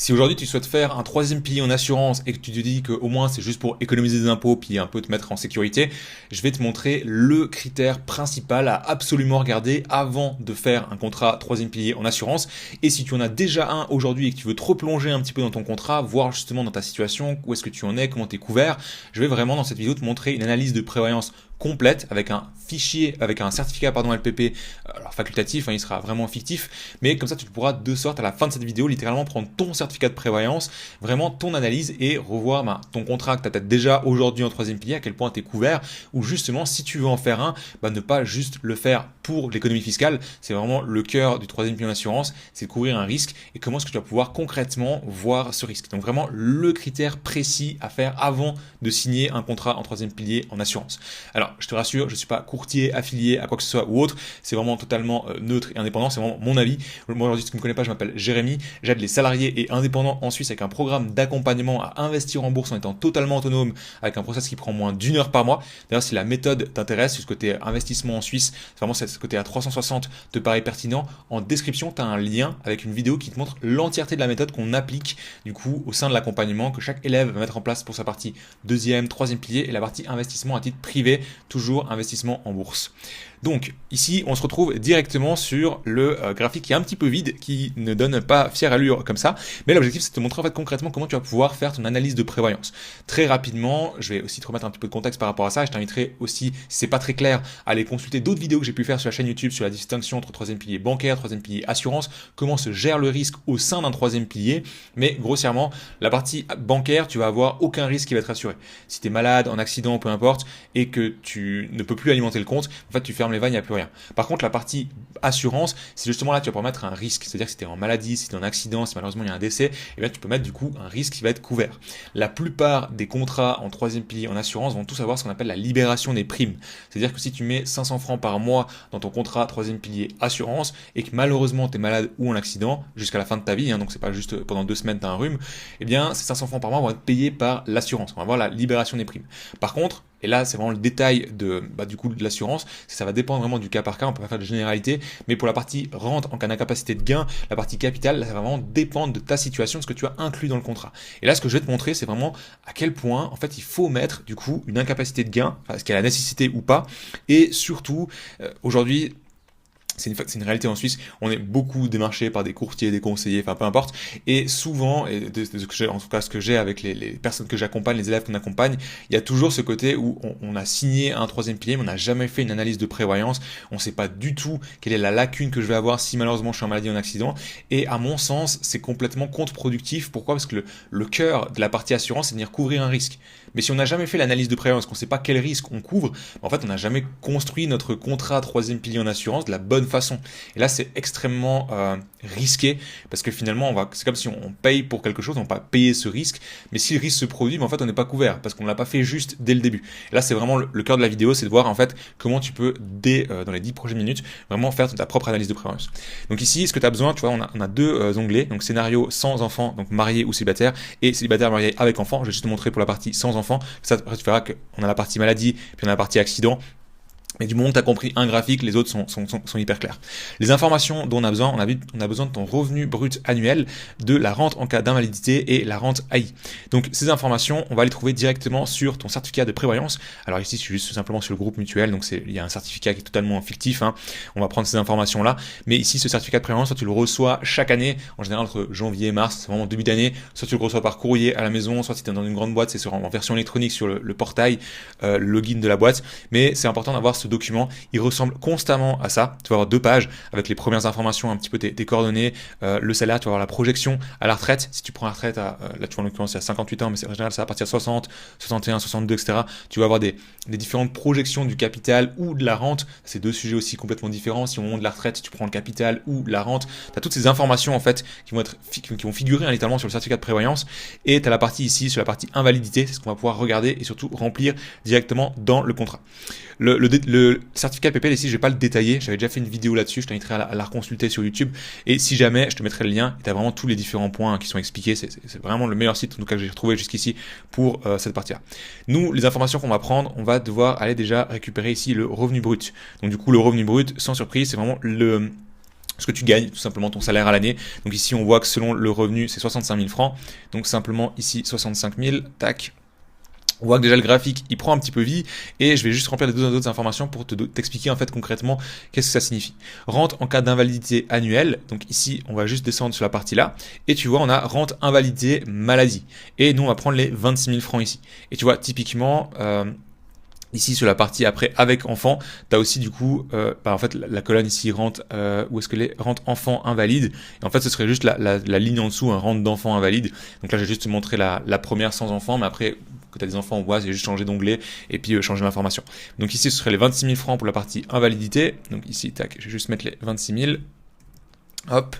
Si aujourd'hui tu souhaites faire un troisième pilier en assurance et que tu te dis qu'au moins c'est juste pour économiser des impôts puis un peu te mettre en sécurité, je vais te montrer le critère principal à absolument regarder avant de faire un contrat troisième pilier en assurance. Et si tu en as déjà un aujourd'hui et que tu veux te replonger un petit peu dans ton contrat, voir justement dans ta situation où est-ce que tu en es, comment tu es couvert, je vais vraiment dans cette vidéo te montrer une analyse de prévoyance complète avec un fichier, avec un certificat LPP, alors facultatif, il sera vraiment fictif, mais comme ça tu pourras de sorte à la fin de cette vidéo littéralement prendre ton certificat de prévoyance, vraiment ton analyse et revoir ton contrat que tu as peut-être déjà aujourd'hui en troisième pilier, à quel point tu es couvert, ou justement si tu veux en faire un, ne pas juste le faire pour l'économie fiscale, c'est vraiment le cœur du troisième pilier en assurance, c'est de couvrir un risque et comment est-ce que tu vas pouvoir concrètement voir ce risque. Donc vraiment le critère précis à faire avant de signer un contrat en troisième pilier en assurance. Alors je te rassure, je ne suis pas courtier, affilié à quoi que ce soit ou autre, c'est vraiment totalement neutre et indépendant, c'est vraiment mon avis. Moi aujourd'hui, si tu ne me connais pas, je m'appelle Jérémy, j'aide les salariés et indépendants en Suisse avec un programme d'accompagnement à investir en bourse en étant totalement autonome, avec un process qui prend moins d'1 heure par mois. D'ailleurs, si la méthode t'intéresse, ce côté investissement en Suisse, c'est vraiment ce côté à 360 te paraît pertinent, en description, tu as un lien avec une vidéo qui te montre l'entièreté de la méthode qu'on applique du coup au sein de l'accompagnement, que chaque élève va mettre en place pour sa partie deuxième, troisième pilier et la partie investissement à titre privé, toujours investissement en bourse. Donc ici, on se retrouve directement sur le graphique qui est un petit peu vide, qui ne donne pas fière allure comme ça. Mais l'objectif, c'est de te montrer en fait concrètement comment tu vas pouvoir faire ton analyse de prévoyance. Très rapidement, je vais aussi te remettre un petit peu de contexte par rapport à ça. Je t'inviterai aussi, si c'est pas très clair, à aller consulter d'autres vidéos que j'ai pu faire sur la chaîne YouTube sur la distinction entre troisième pilier bancaire, troisième pilier assurance, comment se gère le risque au sein d'un troisième pilier. Mais grossièrement, la partie bancaire, tu vas avoir aucun risque qui va être assuré. Si tu es malade, en accident, peu importe, et que tu ne peux plus alimenter le compte, en fait, tu fermes les vannes, il n'y a plus rien. Par contre, la partie assurance, c'est justement là que tu vas pouvoir mettre un risque. C'est-à-dire que si tu es en maladie, si tu es en accident, si malheureusement il y a un décès, et bien tu peux mettre du coup un risque qui va être couvert. La plupart des contrats en troisième pilier en assurance vont tous avoir ce qu'on appelle la libération des primes. C'est-à-dire que si tu mets 500 francs par mois dans ton contrat troisième pilier assurance et que malheureusement tu es malade ou en accident jusqu'à la fin de ta vie, donc c'est pas juste pendant 2 semaines tu as un rhume, et bien ces 500 francs par mois vont être payés par l'assurance. On va avoir la libération des primes. Par contre, et là, c'est vraiment le détail de l'assurance, ça va dépendre vraiment du cas par cas, on peut pas faire de généralité, mais pour la partie rente en cas d'incapacité de gain, la partie capitale, là, ça va vraiment dépendre de ta situation, de ce que tu as inclus dans le contrat. Et là, ce que je vais te montrer, c'est vraiment à quel point, en fait, il faut mettre, du coup, une incapacité de gain, est-ce qu'il y a la nécessité ou pas, et surtout, aujourd'hui, c'est une réalité en Suisse, on est beaucoup démarché par des courtiers, des conseillers, peu importe, et souvent, et de ce que j'ai, en tout cas ce que j'ai avec les personnes que j'accompagne, les élèves qu'on accompagne, il y a toujours ce côté où on a signé un troisième pilier, mais on n'a jamais fait une analyse de prévoyance, on ne sait pas du tout quelle est la lacune que je vais avoir si malheureusement je suis en maladie ou en accident, et à mon sens, c'est complètement contre-productif. Pourquoi? Parce que le cœur de la partie assurance, c'est de venir couvrir un risque. Mais si on n'a jamais fait l'analyse de prévoyance, qu'on ne sait pas quel risque on couvre, en fait, on n'a jamais construit notre contrat troisième pilier en assurance de la bonne façon. Et là, c'est extrêmement risqué parce que finalement, c'est comme si on paye pour quelque chose, on va pas payer ce risque. Mais si le risque se produit, en fait, on n'est pas couvert parce qu'on ne l'a pas fait juste dès le début. Et là, c'est vraiment le cœur de la vidéo, c'est de voir en fait comment tu peux dans les 10 prochaines minutes vraiment faire ta propre analyse de prévoyance. Donc ici, ce que tu as besoin, tu vois, on a deux onglets, donc scénario sans enfant, donc marié ou célibataire, et célibataire marié avec enfant. Je vais juste te montrer pour la partie sans enfant. Ça, après, tu verras qu'on a la partie maladie, puis on a la partie accident. Mais du moment que tu as compris un graphique, les autres sont hyper clairs. Les informations dont on a besoin, on a besoin de ton revenu brut annuel, de la rente en cas d'invalidité et la rente AI. Donc ces informations, on va les trouver directement sur ton certificat de prévoyance. Alors ici, je suis juste simplement sur le groupe mutuel, donc il y a un certificat qui est totalement fictif. On va prendre ces informations-là. Mais ici, ce certificat de prévoyance, soit tu le reçois chaque année, en général entre janvier et mars, c'est vraiment début d'année, soit tu le reçois par courrier à la maison, soit si tu es dans une grande boîte, c'est en version électronique sur le portail, le login de la boîte. Mais c'est important d'avoir ce document, il ressemble constamment à ça. Tu vas avoir 2 pages avec les premières informations, un petit peu tes coordonnées, le salaire, tu vas avoir la projection à la retraite. Si tu prends la retraite là tu vois en l'occurrence il y a 58 ans, mais c'est en général ça va partir de 60, 61, 62, etc. Tu vas avoir des différentes projections du capital ou de la rente. C'est 2 sujets aussi complètement différents. Si au moment de la retraite tu prends le capital ou la rente, tu as toutes ces informations en fait qui vont figurer littéralement sur le certificat de prévoyance. Et tu as la partie ici sur la partie invalidité, c'est ce qu'on va pouvoir regarder et surtout remplir directement dans le contrat. Le certificat PPL ici, je vais pas le détailler, j'avais déjà fait une vidéo là-dessus, je t'inviterai à la reconsulter sur YouTube, et si jamais, je te mettrai le lien, et tu as vraiment tous les différents points qui sont expliqués, c'est vraiment le meilleur site en tout cas que j'ai retrouvé jusqu'ici pour cette partie-là. Nous, les informations qu'on va prendre, on va devoir aller déjà récupérer ici le revenu brut. Donc du coup, le revenu brut, sans surprise, c'est vraiment ce que tu gagnes, tout simplement ton salaire à l'année. Donc ici, on voit que selon le revenu, c'est 65 000 francs. Donc simplement ici, 65 000, tac. On voit que déjà le graphique, il prend un petit peu vie et je vais juste remplir les deux autres informations pour t'expliquer en fait concrètement qu'est-ce que ça signifie. Rente en cas d'invalidité annuelle. Donc ici, on va juste descendre sur la partie là et tu vois, on a rente invalidité maladie. Et nous, on va prendre les 26 000 francs ici. Et tu vois, typiquement, ici sur la partie après avec enfant, tu as aussi du coup en fait la colonne ici rente où est-ce que les rente enfant invalide, et en fait ce serait juste la ligne en dessous, un rente d'enfant invalide. Donc là j'ai juste montré la première sans enfant, mais après que tu as des enfants, on voit, c'est juste changer d'onglet et puis changer l'information. Donc ici ce serait les 26 000 francs pour la partie invalidité. Donc ici tac, je vais juste mettre les 26 000. Hop.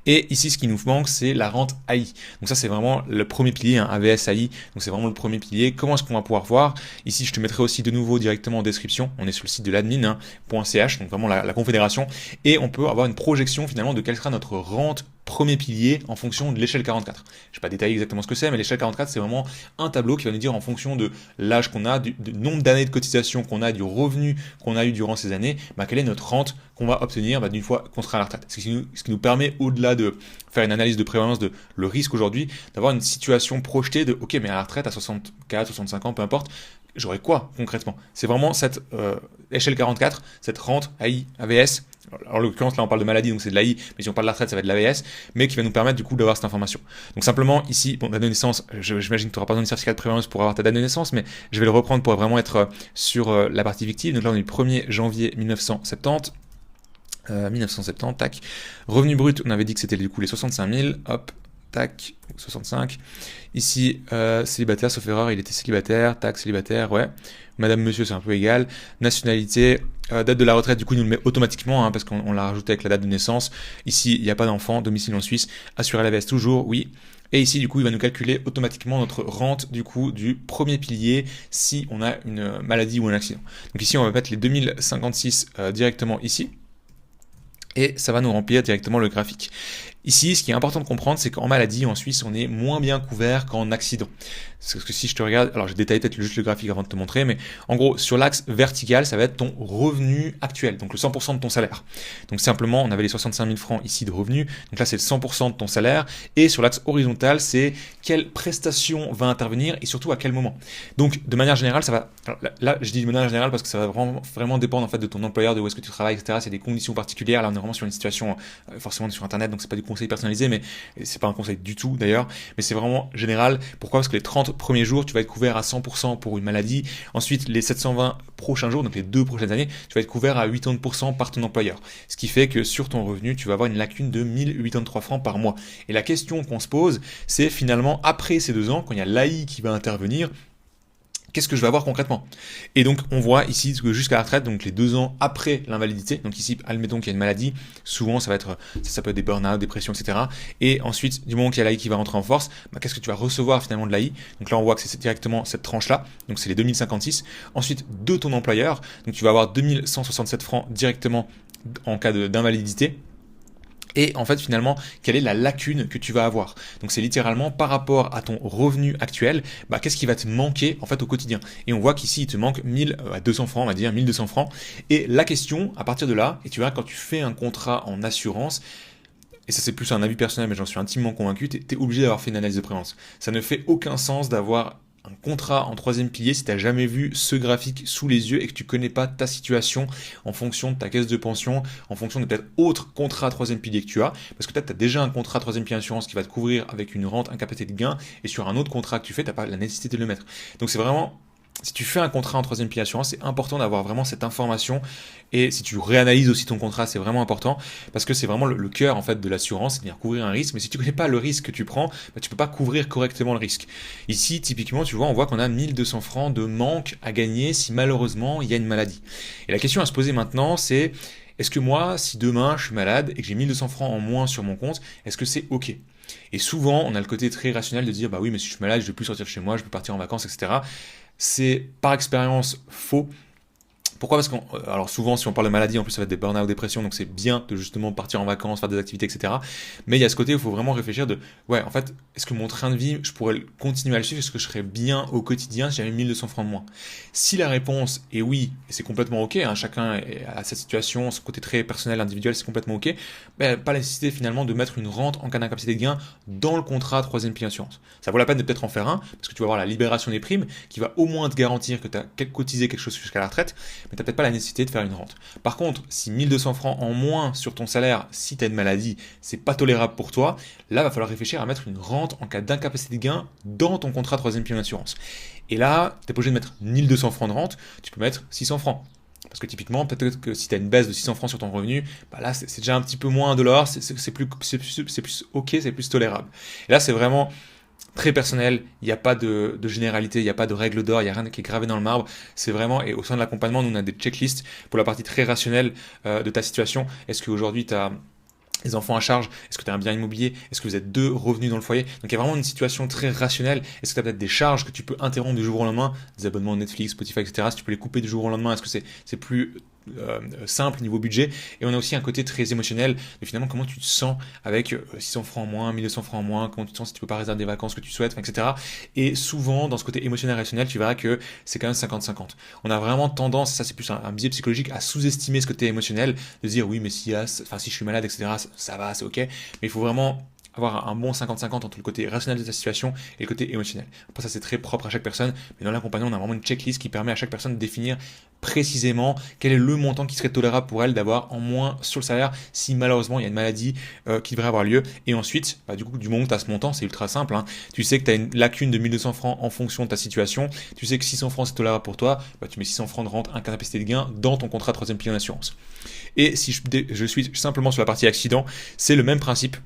Et ici, ce qui nous manque, c'est la rente AI. Donc ça, c'est vraiment le premier pilier, hein, AVS AI. Donc c'est vraiment le premier pilier. Comment est-ce qu'on va pouvoir voir? Ici, je te mettrai aussi de nouveau directement en description. On est sur le site de l'admin.ch, donc vraiment la confédération. Et on peut avoir une projection finalement de quelle sera notre rente premier pilier en fonction de l'échelle 44. Je ne vais pas détailler exactement ce que c'est, mais l'échelle 44, c'est vraiment un tableau qui va nous dire en fonction de l'âge qu'on a, du nombre d'années de cotisation qu'on a, du revenu qu'on a eu durant ces années, quelle est notre rente qu'on va obtenir d'une fois qu'on sera à la retraite. Ce qui nous permet, au-delà de faire une analyse de prévalence de le risque aujourd'hui, d'avoir une situation projetée de ok, mais à la retraite, à 64, 65 ans, peu importe, j'aurai quoi concrètement? C'est vraiment cette échelle 44, cette rente AI, AVS. Alors, en l'occurrence, là, on parle de maladie, donc c'est de l'AI, mais si on parle de la retraite, ça va être de l'AVS, mais qui va nous permettre du coup d'avoir cette information. Donc simplement, ici, bon, date de naissance, j'imagine que tu n'auras pas besoin de certificat de prévalence pour avoir ta date de naissance, mais je vais le reprendre pour vraiment être sur la partie fictive. Donc là, on est le 1er janvier 1970. 1970, tac. Revenu brut, on avait dit que c'était du coup les 65 000, hop, tac, 65. Ici, célibataire, sauf erreur, il était célibataire, tac, célibataire, ouais. Madame, monsieur, c'est un peu égal. Nationalité, date de la retraite, du coup, il nous le met automatiquement, hein, parce qu'on l'a rajouté avec la date de naissance. Ici, il n'y a pas d'enfant, domicile en Suisse, assuré à la l'AVS toujours, oui. Et ici, du coup, il va nous calculer automatiquement notre rente, du coup, du premier pilier si on a une maladie ou un accident. Donc ici, on va mettre les 2056 directement ici. Et ça va nous remplir directement le graphique. Ici, ce qui est important de comprendre, c'est qu'en maladie, en Suisse, on est moins bien couvert qu'en accident. Parce que si je te regarde, alors je détaille peut-être juste le graphique avant de te montrer, mais en gros, sur l'axe vertical, ça va être ton revenu actuel, donc le 100% de ton salaire. Donc simplement, on avait les 65 000 francs ici de revenus, donc là c'est le 100% de ton salaire, et sur l'axe horizontal, c'est quelle prestation va intervenir et surtout à quel moment. Donc de manière générale, ça va, là je dis de manière générale parce que ça va vraiment dépendre en fait de ton employeur, de où est-ce que tu travailles, etc. C'est des conditions particulières, là on est vraiment sur une situation forcément sur internet, donc c'est pas du conseil personnalisé, mais c'est pas un conseil du tout d'ailleurs, mais c'est vraiment général. Pourquoi? Parce que les 30 premiers jours, tu vas être couvert à 100% pour une maladie. Ensuite, les 720 prochains jours, donc les 2 prochaines années, tu vas être couvert à 80% par ton employeur. Ce qui fait que sur ton revenu, tu vas avoir une lacune de 1083 francs par mois. Et la question qu'on se pose, c'est finalement après ces 2 ans, quand il y a l'AI qui va intervenir, qu'est-ce que je vais avoir concrètement? Et donc, on voit ici que jusqu'à la retraite, donc les 2 ans après l'invalidité, donc ici, admettons qu'il y a une maladie, souvent ça peut être des burn-out, dépression, etc. Et ensuite, du moment qu'il y a l'AI qui va rentrer en force, qu'est-ce que tu vas recevoir finalement de l'AI? Donc là, on voit que c'est directement cette tranche-là, donc c'est les 2056. Ensuite, de ton employeur, donc tu vas avoir 2167 francs directement en cas d'invalidité. Et en fait, finalement, quelle est la lacune que tu vas avoir? Donc, c'est littéralement par rapport à ton revenu actuel, qu'est-ce qui va te manquer en fait au quotidien? Et on voit qu'ici, il te manque 1200 francs, on va dire 1200 francs. Et la question, à partir de là, et tu vois, quand tu fais un contrat en assurance, et ça c'est plus un avis personnel, mais j'en suis intimement convaincu, tu es obligé d'avoir fait une analyse de prévalence. Ça ne fait aucun sens d'avoir un contrat en 3e pilier si tu n'as jamais vu ce graphique sous les yeux et que tu connais pas ta situation en fonction de ta caisse de pension, en fonction de peut-être autre contrat 3e pilier que tu as, parce que peut-être tu as déjà un contrat 3e pilier assurance qui va te couvrir avec une rente incapacité de gain, et sur un autre contrat que tu fais, tu n'as pas la nécessité de le mettre. Donc c'est vraiment, si tu fais un contrat en 3e pilier assurance, c'est important d'avoir vraiment cette information. Et si tu réanalyses aussi ton contrat, c'est vraiment important parce que c'est vraiment le cœur en fait de l'assurance, c'est-à-dire couvrir un risque. Mais si tu connais pas le risque que tu prends, tu peux pas couvrir correctement le risque. Ici, typiquement, tu vois, on voit qu'on a 1200 francs de manque à gagner si malheureusement il y a une maladie. Et la question à se poser maintenant, c'est est-ce que moi, si demain je suis malade et que j'ai 1200 francs en moins sur mon compte, est-ce que c'est ok? Et souvent, on a le côté très rationnel de dire, bah oui, mais si je suis malade, je ne vais plus sortir de chez moi, je peux partir en vacances, etc. C'est par expérience faux. Pourquoi? Parce alors souvent, si on parle de maladie, en plus ça va être des burn-out, dépression, donc c'est bien de justement partir en vacances, faire des activités, etc. Mais il y a ce côté où il faut vraiment réfléchir de, ouais, en fait, est-ce que mon train de vie, je pourrais continuer à le suivre, est-ce que je serais bien au quotidien si j'avais 1200 francs de moins? Si la réponse est oui, et c'est complètement ok, hein, chacun a sa situation, son côté très personnel, individuel, c'est complètement ok, ben, pas la nécessité finalement de mettre une rente en cas d'incapacité de gain dans le contrat troisième pilier assurance. Ça vaut la peine de peut-être en faire un, parce que tu vas avoir la libération des primes, qui va au moins te garantir que tu as cotisé quelque chose jusqu'à la retraite, mais tu n'as peut-être pas la nécessité de faire une rente. Par contre, si 1200 francs en moins sur ton salaire, si tu as une maladie, c'est pas tolérable pour toi, là, va falloir réfléchir à mettre une rente en cas d'incapacité de gain dans ton contrat troisième pilier d'assurance. Et là, tu n'es pas obligé de mettre 1200 francs de rente, tu peux mettre 600 francs. Parce que typiquement, peut-être que si tu as une baisse de 600 francs sur ton revenu, bah là, c'est déjà un petit peu moins $, c'est plus ok, c'est plus tolérable. Et là, c'est vraiment très personnel, il n'y a pas de généralité, il n'y a pas de règle d'or, il n'y a rien qui est gravé dans le marbre. C'est vraiment, et au sein de l'accompagnement, nous on a des checklists pour la partie très rationnelle de ta situation. Est-ce qu'aujourd'hui tu as les enfants à charge? Est-ce que tu as un bien immobilier? Est-ce que vous êtes deux revenus dans le foyer? Donc il y a vraiment une situation très rationnelle. Est-ce que tu as peut-être des charges que tu peux interrompre du jour au lendemain? Des abonnements Netflix, Spotify, etc. Si tu peux les couper du jour au lendemain, est-ce que c'est plus simple niveau budget? Et on a aussi un côté très émotionnel de finalement comment tu te sens avec 600 francs en moins, 1200 francs en moins, comment tu te sens si tu peux pas réserver des vacances que tu souhaites, etc. Et souvent dans ce côté émotionnel rationnel, tu verras que c'est quand même 50-50. On a vraiment tendance, ça c'est plus un biais psychologique, à sous-estimer ce côté émotionnel, de dire oui mais si je suis malade, etc. ça va, c'est ok, mais il faut vraiment avoir un bon 50-50 entre le côté rationnel de ta situation et le côté émotionnel. Après ça c'est très propre à chaque personne, mais dans l'accompagnement on a vraiment une checklist qui permet à chaque personne de définir précisément quel est le montant qui serait tolérable pour elle d'avoir en moins sur le salaire si malheureusement il y a une maladie qui devrait avoir lieu. Et ensuite, du coup, du moment où tu as ce montant, c'est ultra simple, hein. Tu sais que tu as une lacune de 1200 francs en fonction de ta situation, tu sais que 600 francs c'est tolérable pour toi, tu mets 600 francs de rente, incapacité de gain dans ton contrat troisième pilier d'assurance. Et si je suis simplement sur la partie accident, c'est le même principe.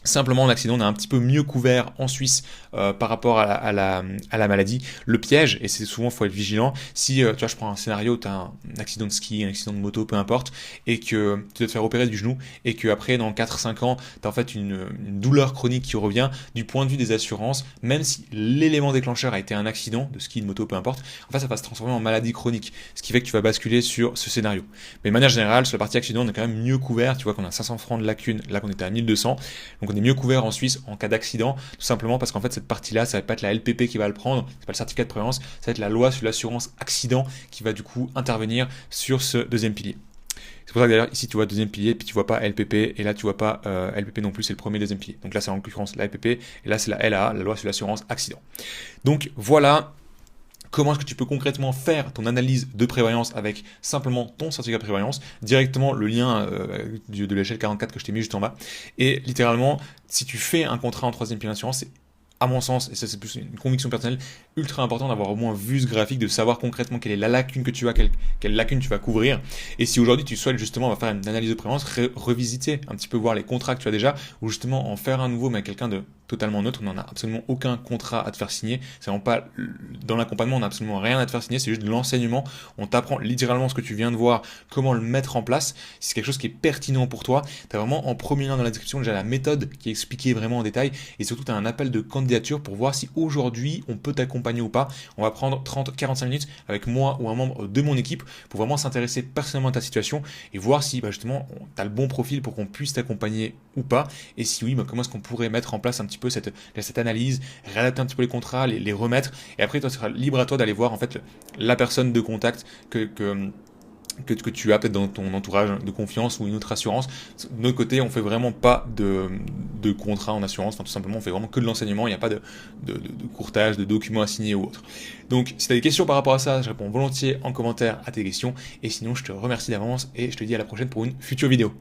Simplement, en accident, on est un petit peu mieux couvert en Suisse par rapport à la maladie. Le piège, et c'est souvent, il faut être vigilant, si tu vois, je prends un scénario où tu as un accident de ski, un accident de moto, peu importe, et que tu dois te faire opérer du genou, et que après dans 4-5 ans, tu as en fait une douleur chronique qui revient, du point de vue des assurances, même si l'élément déclencheur a été un accident, de ski, de moto, peu importe, en fait, ça va se transformer en maladie chronique, ce qui fait que tu vas basculer sur ce scénario. Mais de manière générale, sur la partie accident, on est quand même mieux couvert, tu vois qu'on a 500 francs de lacune, là qu'on était à 1200, donc on est mieux couvert en Suisse en cas d'accident, tout simplement parce qu'en fait cette partie-là, ça va pas être la LPP qui va le prendre, c'est pas le certificat de prévoyance, ça va être la loi sur l'assurance accident qui va du coup intervenir sur ce deuxième pilier. C'est pour ça que d'ailleurs ici tu vois deuxième pilier, puis tu vois pas LPP, et là tu vois pas LPP non plus, c'est le premier deuxième pilier. Donc là c'est en l'occurrence la LPP, et là c'est la LAA, la loi sur l'assurance accident. Donc voilà. Comment est-ce que tu peux concrètement faire ton analyse de prévoyance avec simplement ton certificat de prévoyance, directement le lien de l'échelle 44 que je t'ai mis juste en bas. Et littéralement, si tu fais un contrat en troisième pilier d'assurance, c'est à mon sens, et ça c'est plus une conviction personnelle, ultra important d'avoir au moins vu ce graphique, de savoir concrètement quelle est la lacune que tu as, quelle lacune tu vas couvrir. Et si aujourd'hui tu souhaites justement faire une analyse de prévoyance, revisiter un petit peu, voir les contrats que tu as déjà, ou justement en faire un nouveau mais avec quelqu'un de totalement neutre, on n'en a absolument aucun contrat à te faire signer, c'est vraiment pas, dans l'accompagnement on n'a absolument rien à te faire signer, c'est juste de l'enseignement, on t'apprend littéralement ce que tu viens de voir, comment le mettre en place, si c'est quelque chose qui est pertinent pour toi, tu as vraiment en premier lien dans la description déjà la méthode qui est expliquée vraiment en détail, et surtout tu as un appel de candidature pour voir si aujourd'hui on peut t'accompagner ou pas. On va prendre 30-45 minutes avec moi ou un membre de mon équipe pour vraiment s'intéresser personnellement à ta situation et voir si justement tu as le bon profil pour qu'on puisse t'accompagner ou pas, et si oui, comment est-ce qu'on pourrait mettre en place un petit peu cette analyse, réadapter un petit peu les contrats, les remettre, et après toi, ce sera libre à toi d'aller voir en fait la personne de contact que tu as peut-être dans ton entourage de confiance ou une autre assurance. De notre côté, on fait vraiment pas de contrat en assurance, enfin tout simplement on fait vraiment que de l'enseignement, il n'y a pas de courtage, de documents à signer ou autre. Donc si tu as des questions par rapport à ça, je réponds volontiers en commentaire à tes questions, et sinon je te remercie d'avance et je te dis à la prochaine pour une future vidéo.